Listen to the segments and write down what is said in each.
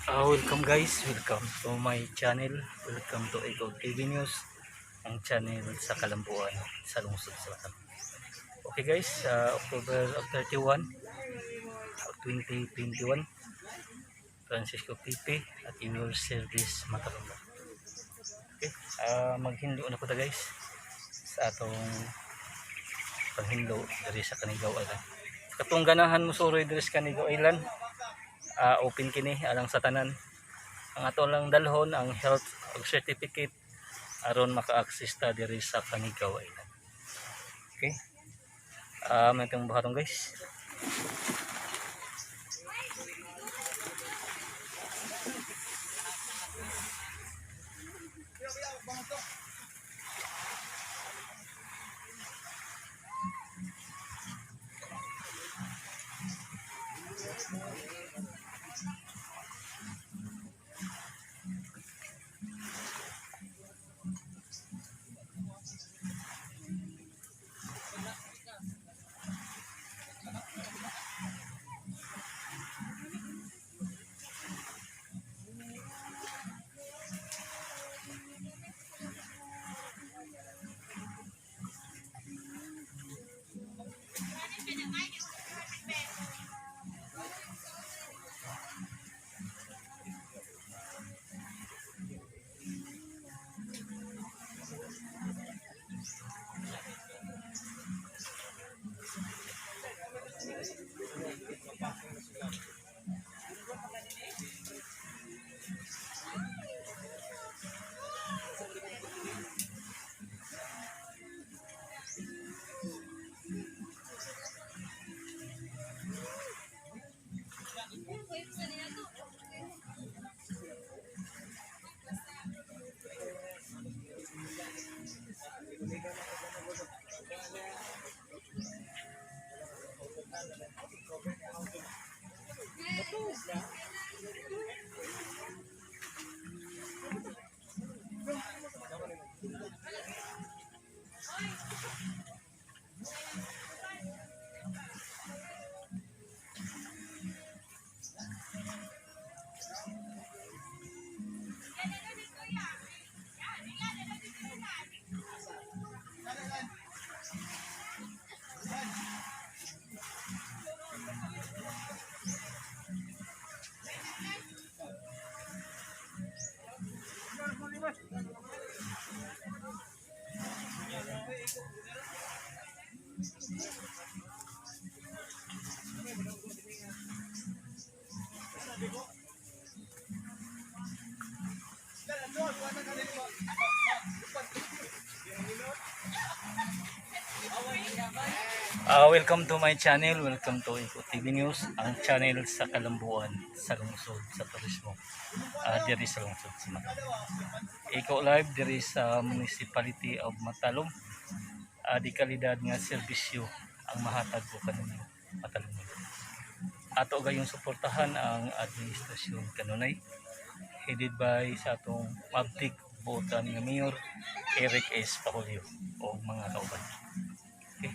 Welcome guys, welcome to my channel. Welcome to Ikaw TV News, ang channel sa Kalambuan, sa lungsod sa Bataan. Okay guys, October 31, 2021, Francisco Pipe at your service Mataluma. Okay, maghindo na po ta guys sa atong panghindo dari sa Canigao Island. Katong ganahan mo suroy dari sa Canigao Island, open kini alang sa tanan. Ang ato lang dalhon ang health certificate aron maka-access ta diri sa Canigao Island. Okay, may itong buhaton guys. Welcome to my channel, welcome to Ikaw TV News, ang channel sa Kalambuan, sa lungsod, sa turismo, diri sa lungsod sa Matalom. Ikaw live diri sa Municipality of Matalom, di kalidad nga serbisyo ang mahatag ko kanunay Matalom. Ato gayong suportahan ang administrasyon kanunay, headed by sa atong mabtik buotan nga Mayor Eric S. Paulio o mga kauban. Okay.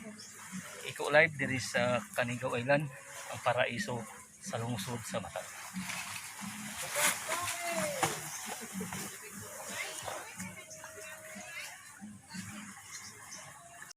Ikaw live diri sa Canigao Island, ang paraiso sa lungsod sa Matalom.